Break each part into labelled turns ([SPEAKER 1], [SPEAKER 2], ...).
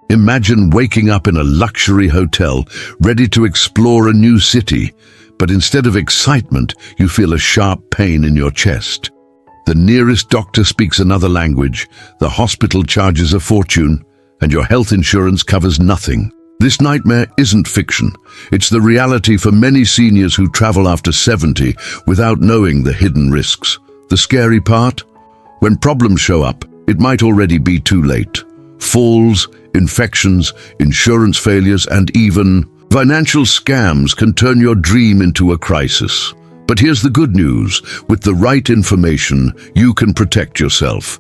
[SPEAKER 1] Imagine waking up in a luxury hotel, ready to explore a new city, but instead of excitement, you feel a sharp pain in your chest. The nearest doctor speaks another language, the hospital charges a fortune, and your health insurance covers nothing. This nightmare isn't fiction. It's the reality for many seniors who travel after 70 without knowing the hidden risks. The scary part? When problems show up, it might already be too late. Falls, infections, insurance failures, and even financial scams can turn your dream into a crisis. But here's the good news. With the right information, you can protect yourself.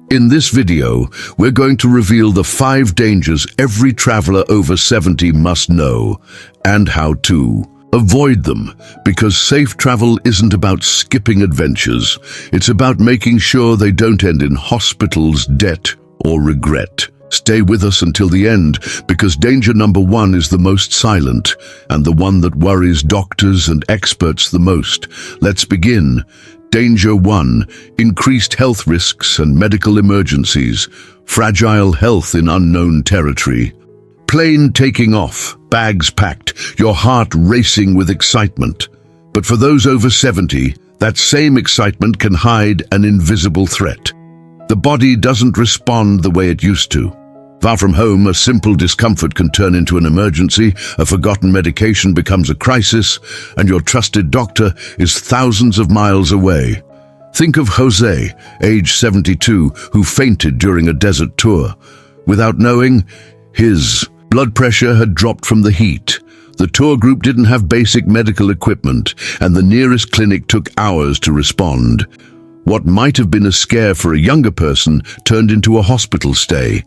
[SPEAKER 1] In this video, we're going to reveal the 5 dangers every traveler over 70 must know, and how to avoid them, because safe travel isn't about skipping adventures. It's about making sure they don't end in hospitals, debt, or regret. Stay with us until the end, because danger number 1 is the most silent, and the one that worries doctors and experts the most. Let's begin. Danger 1. Increased health risks and medical emergencies. Fragile health in unknown territory. Plane taking off, bags packed, your heart racing with excitement. But for those over 70, that same excitement can hide an invisible threat. The body doesn't respond the way it used to. Far from home, a simple discomfort can turn into an emergency, a forgotten medication becomes a crisis, and your trusted doctor is thousands of miles away. Think of Jose, age 72, who fainted during a desert tour. Without knowing, his blood pressure had dropped from the heat. The tour group didn't have basic medical equipment, and the nearest clinic took hours to respond. What might have been a scare for a younger person turned into a hospital stay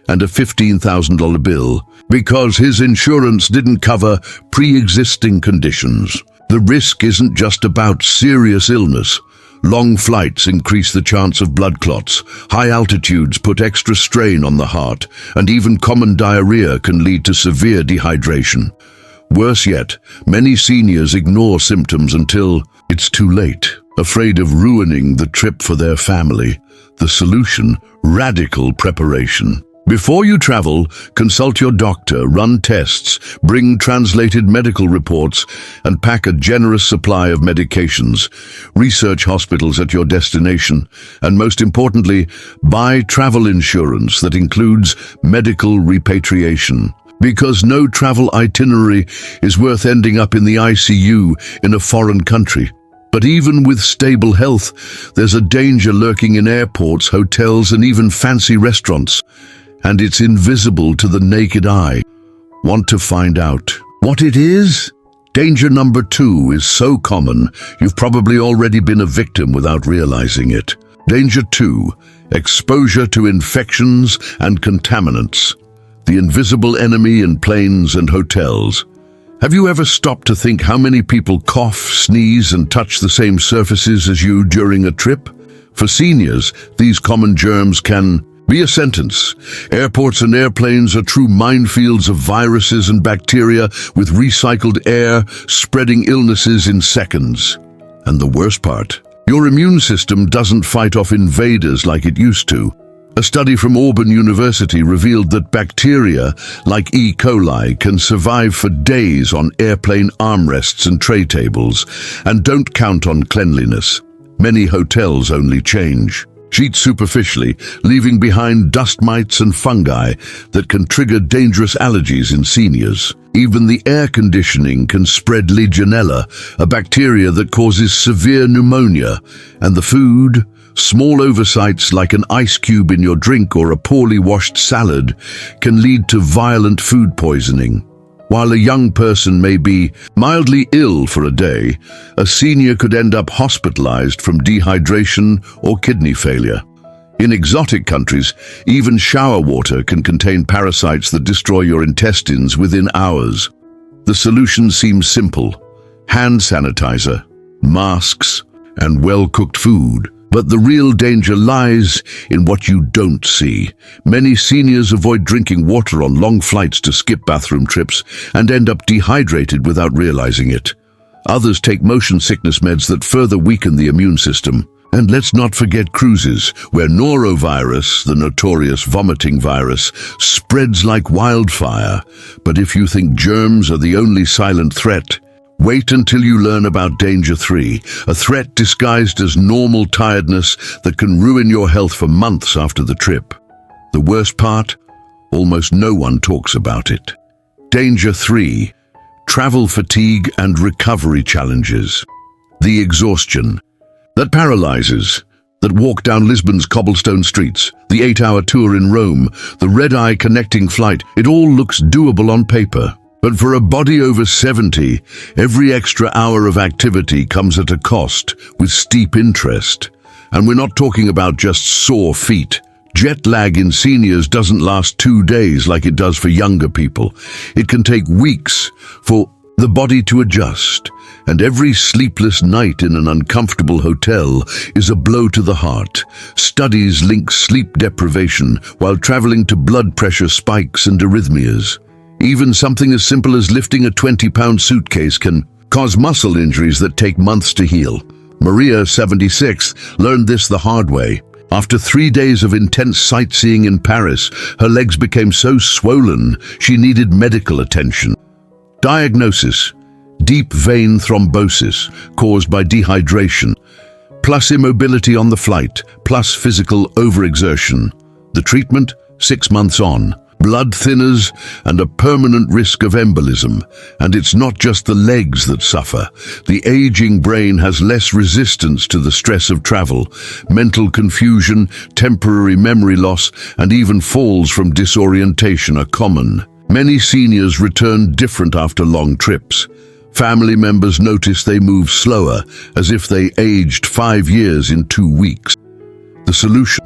[SPEAKER 1] and a $15,000 bill because his insurance didn't cover pre-existing conditions. The risk isn't just about serious illness. Long flights increase the chance of blood clots, high altitudes put extra strain on the heart, and even common diarrhea can lead to severe dehydration. Worse yet, many seniors ignore symptoms until it's too late, afraid of ruining the trip for their family. The solution: radical preparation. Before you travel, consult your doctor, run tests, bring translated medical reports, and pack a generous supply of medications. Research hospitals at your destination, and most importantly, buy travel insurance that includes medical repatriation. Because no travel itinerary is worth ending up in the ICU in a foreign country. But even with stable health, there's a danger lurking in airports, hotels, and even fancy restaurants. And it's invisible to the naked eye. Want to find out what it is? Danger number 2 is so common, you've probably already been a victim without realizing it. Danger 2. Exposure to infections and contaminants. The invisible enemy in planes and hotels. Have you ever stopped to think how many people cough, sneeze, and touch the same surfaces as you during a trip? For seniors, these common germs can be a sentence. Airports and airplanes are true minefields of viruses and bacteria with recycled air spreading illnesses in seconds. And the worst part, your immune system doesn't fight off invaders like it used to. A study from Auburn University revealed that bacteria like E. coli can survive for days on airplane armrests and tray tables and don't count on cleanliness. Many hotels only change sheets superficially, leaving behind dust mites and fungi that can trigger dangerous allergies in seniors. Even the air conditioning can spread Legionella, a bacteria that causes severe pneumonia. And the food? Small oversights like an ice cube in your drink or a poorly washed salad can lead to violent food poisoning. While a young person may be mildly ill for a day, a senior could end up hospitalized from dehydration or kidney failure. In exotic countries, even shower water can contain parasites that destroy your intestines within hours. The solution seems simple: hand sanitizer, masks, and well-cooked food. But the real danger lies in what you don't see. Many seniors avoid drinking water on long flights to skip bathroom trips and end up dehydrated without realizing it. Others take motion sickness meds that further weaken the immune system. And let's not forget cruises, where norovirus, the notorious vomiting virus, spreads like wildfire. But if you think germs are the only silent threat, wait until you learn about Danger 3, a threat disguised as normal tiredness that can ruin your health for months after the trip. The worst part? Almost no one talks about it. Danger 3, travel fatigue and recovery challenges. The exhaustion that paralyzes, that walk down Lisbon's cobblestone streets, the 8-hour tour in Rome, the red-eye connecting flight, it all looks doable on paper. But for a body over 70, every extra hour of activity comes at a cost, with steep interest. And we're not talking about just sore feet. Jet lag in seniors doesn't last 2 days like it does for younger people. It can take weeks for the body to adjust, and every sleepless night in an uncomfortable hotel is a blow to the heart. Studies link sleep deprivation while traveling to blood pressure spikes and arrhythmias. Even something as simple as lifting a 20-pound suitcase can cause muscle injuries that take months to heal. Maria, 76, learned this the hard way. After 3 days of intense sightseeing in Paris, her legs became so swollen she needed medical attention. Diagnosis: deep vein thrombosis caused by dehydration, plus immobility on the flight, plus physical overexertion. The treatment? 6 months on. Blood thinners and a permanent risk of embolism. And it's not just the legs that suffer. The aging brain has less resistance to the stress of travel. Mental confusion, temporary memory loss, and even falls from disorientation are common. Many seniors return different after long trips. Family members notice they move slower, as if they aged 5 years in 2 weeks. The solution: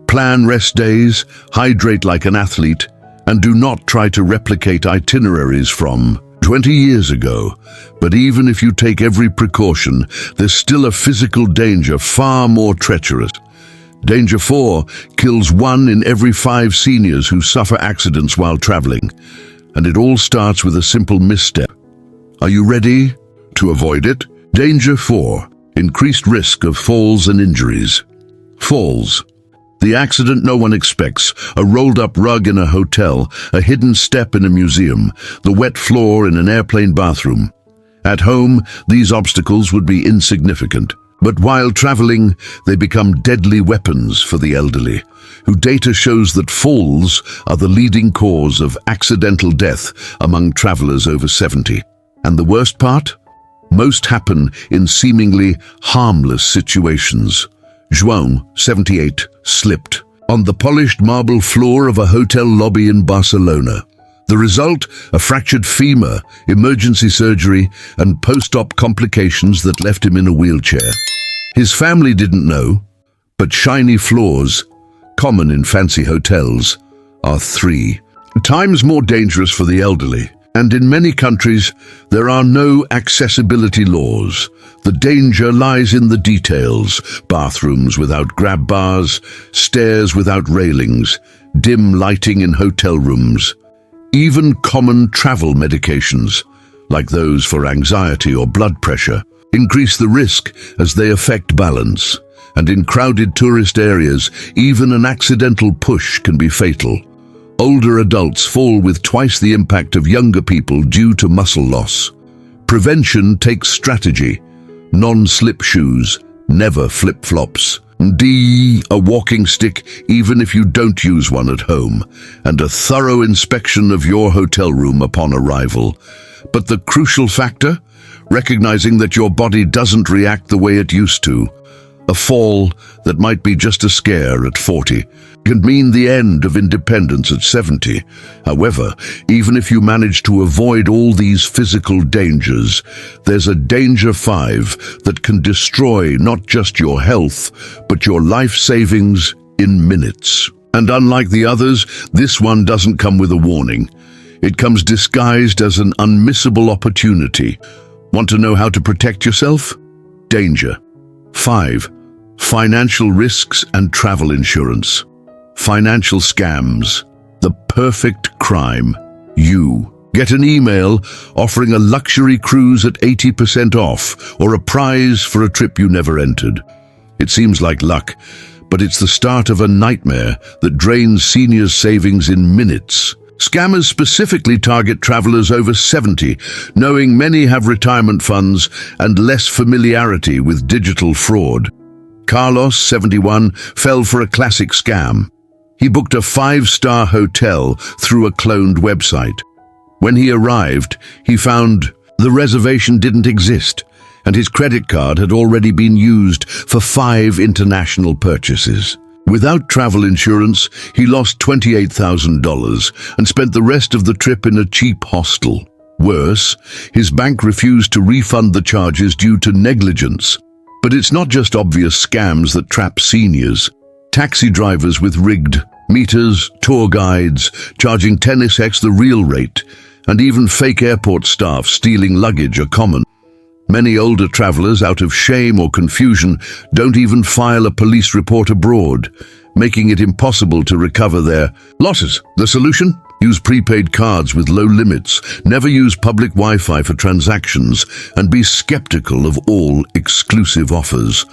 [SPEAKER 1] plan rest days, hydrate like an athlete, and do not try to replicate itineraries from 20 years ago. But even if you take every precaution, there's still a physical danger far more treacherous. Danger 4 kills 1 in every 5 seniors who suffer accidents while traveling. And it all starts with a simple misstep. Are you ready to avoid it? Danger 4, increased risk of falls and injuries. Falls. The accident no one expects, a rolled-up rug in a hotel, a hidden step in a museum, the wet floor in an airplane bathroom. At home, these obstacles would be insignificant. But while traveling, they become deadly weapons for the elderly, who data shows that falls are the leading cause of accidental death among travelers over 70. And the worst part? Most happen in seemingly harmless situations. João, 78, slipped on the polished marble floor of a hotel lobby in Barcelona. The result? A fractured femur, emergency surgery, and post-op complications that left him in a wheelchair. His family didn't know, but shiny floors, common in fancy hotels, are 3 times more dangerous for the elderly. And in many countries, there are no accessibility laws. The danger lies in the details: bathrooms without grab bars, stairs without railings, dim lighting in hotel rooms. Even common travel medications, like those for anxiety or blood pressure, increase the risk as they affect balance. And in crowded tourist areas, even an accidental push can be fatal. Older adults fall with twice the impact of younger people due to muscle loss. Prevention takes strategy. Non-slip shoes, never flip-flops. D, a walking stick even if you don't use one at home. And a thorough inspection of your hotel room upon arrival. But the crucial factor? Recognizing that your body doesn't react the way it used to. A fall that might be just a scare at 40 can mean the end of independence at 70. However, even if you manage to avoid all these physical dangers, there's a danger 5 that can destroy not just your health, but your life savings in minutes. And unlike the others, this one doesn't come with a warning. It comes disguised as an unmissable opportunity. Want to know how to protect yourself? Danger 5. Financial risks and travel insurance. Financial scams. The perfect crime. You get an email offering a luxury cruise at 80% off or a prize for a trip you never entered. It seems like luck, but it's the start of a nightmare that drains seniors' savings in minutes. Scammers specifically target travelers over 70, knowing many have retirement funds and less familiarity with digital fraud. Carlos, 71, fell for a classic scam. He booked a 5-star hotel through a cloned website. When he arrived, he found the reservation didn't exist, and his credit card had already been used for 5 international purchases. Without travel insurance, he lost $28,000 and spent the rest of the trip in a cheap hostel. Worse, his bank refused to refund the charges due to negligence. But it's not just obvious scams that trap seniors. Taxi drivers with rigged meters, tour guides charging 10x the real rate, and even fake airport staff stealing luggage are common. Many older travelers, out of shame or confusion, don't even file a police report abroad, making it impossible to recover their losses. The solution? Use prepaid cards with low limits, never use public Wi-Fi for transactions, and be skeptical of all exclusive offers.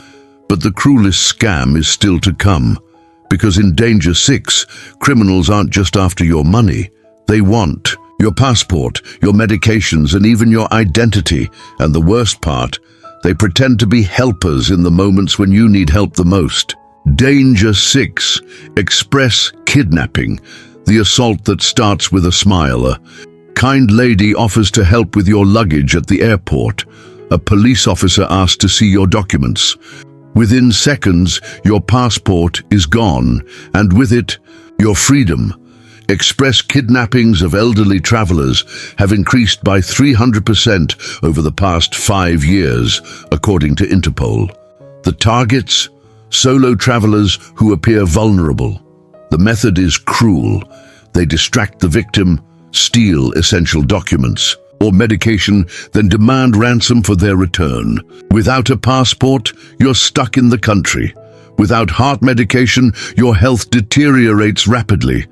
[SPEAKER 1] But the cruelest scam is still to come, because in Danger 6, criminals aren't just after your money. They want your passport, your medications, and even your identity. And the worst part, they pretend to be helpers in the moments when you need help the most. Danger 6, Express Kidnapping, the assault that starts with a smile. A kind lady offers to help with your luggage at the airport. A police officer asks to see your documents. Within seconds, your passport is gone, and with it, your freedom. Express kidnappings of elderly travelers have increased by 300% over the past 5 years, according to Interpol. The targets? Solo travelers who appear vulnerable. The method is cruel. They distract the victim, steal essential documents or medication, then demand ransom for their return. Without a passport, you're stuck in the country. Without heart medication, your health deteriorates rapidly.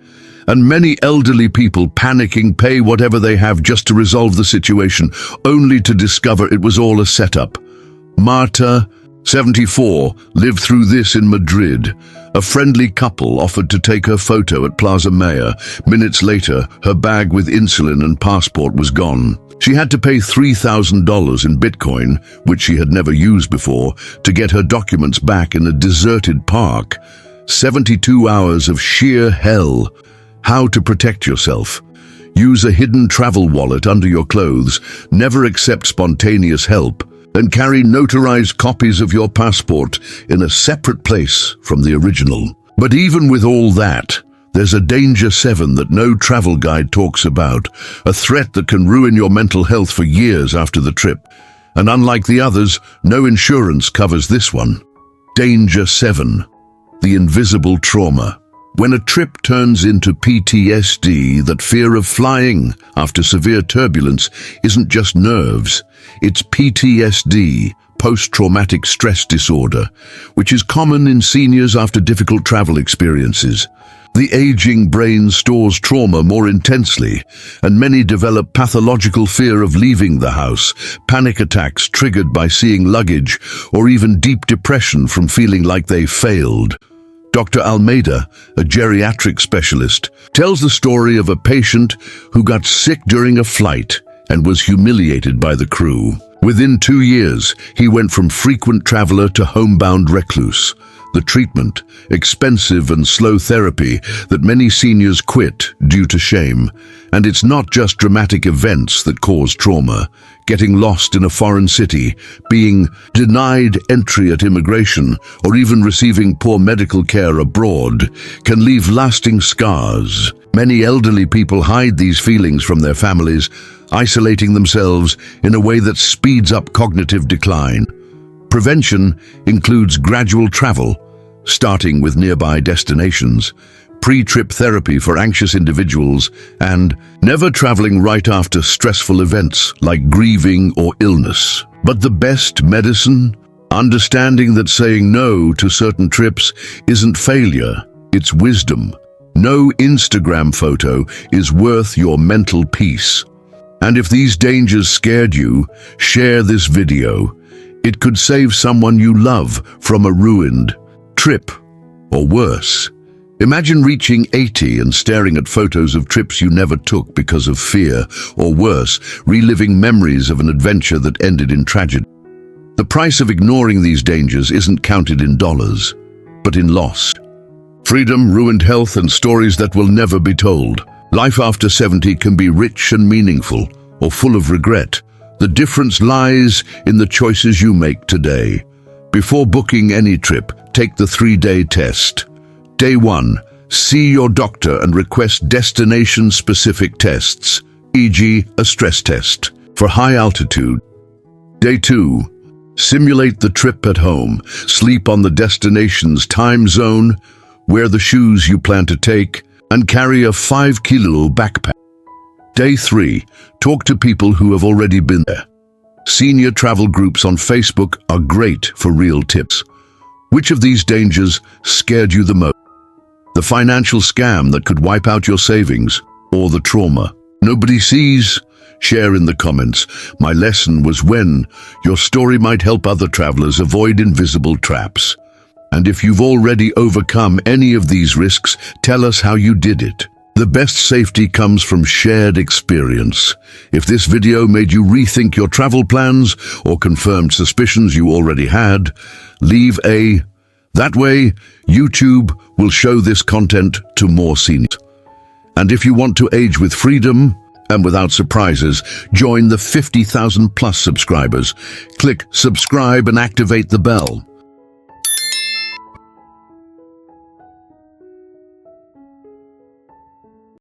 [SPEAKER 1] And many elderly people, panicking, pay whatever they have just to resolve the situation, only to discover it was all a setup. Marta, 74, lived through this in Madrid. A friendly couple offered to take her photo at Plaza Mayor. Minutes later, her bag with insulin and passport was gone. She had to pay $3,000 in Bitcoin, which she had never used before, to get her documents back in a deserted park. 72 hours of sheer hell. How to protect yourself. Use a hidden travel wallet under your clothes, never accept spontaneous help, and carry notarized copies of your passport in a separate place from the original. But even with all that, there's a Danger 7 that no travel guide talks about, a threat that can ruin your mental health for years after the trip. And unlike the others, no insurance covers this one. Danger 7, the invisible trauma. When a trip turns into PTSD, that fear of flying after severe turbulence isn't just nerves, it's PTSD, post-traumatic stress disorder, which is common in seniors after difficult travel experiences. The aging brain stores trauma more intensely, and many develop pathological fear of leaving the house, panic attacks triggered by seeing luggage, or even deep depression from feeling like they failed. Dr. Almeida, a geriatric specialist, tells the story of a patient who got sick during a flight and was humiliated by the crew. Within 2 years, he went from frequent traveler to homebound recluse. The treatment, expensive and slow therapy that many seniors quit due to shame. And it's not just dramatic events that cause trauma. Getting lost in a foreign city, being denied entry at immigration, or even receiving poor medical care abroad can leave lasting scars. Many elderly people hide these feelings from their families, isolating themselves in a way that speeds up cognitive decline. Prevention includes gradual travel, starting with nearby destinations, pre-trip therapy for anxious individuals, and never traveling right after stressful events like grieving or illness. But the best medicine? Understanding that saying no to certain trips isn't failure, it's wisdom. No Instagram photo is worth your mental peace. And if these dangers scared you, share this video. It could save someone you love from a ruined trip, or worse. Imagine reaching 80 and staring at photos of trips you never took because of fear, or worse, reliving memories of an adventure that ended in tragedy. The price of ignoring these dangers isn't counted in dollars, but in loss. Freedom, ruined health, and stories that will never be told. Life after 70 can be rich and meaningful, or full of regret. The difference lies in the choices you make today. Before booking any trip, take the 3-day test. Day 1. See your doctor and request destination-specific tests, e.g. a stress test, for high altitude. Day 2. Simulate the trip at home. Sleep on the destination's time zone, wear the shoes you plan to take, and carry a 5-kilo backpack. Day 3. Talk to people who have already been there. Senior travel groups on Facebook are great for real tips. Which of these dangers scared you the most? The financial scam that could wipe out your savings, or the trauma nobody sees? Share in the comments. My lesson was when your story might help other travelers avoid invisible traps. And if you've already overcome any of these risks, tell us how you did it. The best safety comes from shared experience. If this video made you rethink your travel plans or confirmed suspicions you already had, leave a... That way, YouTube will show this content to more seniors. And if you want to age with freedom and without surprises, join the 50,000+ subscribers. Click subscribe and activate the bell.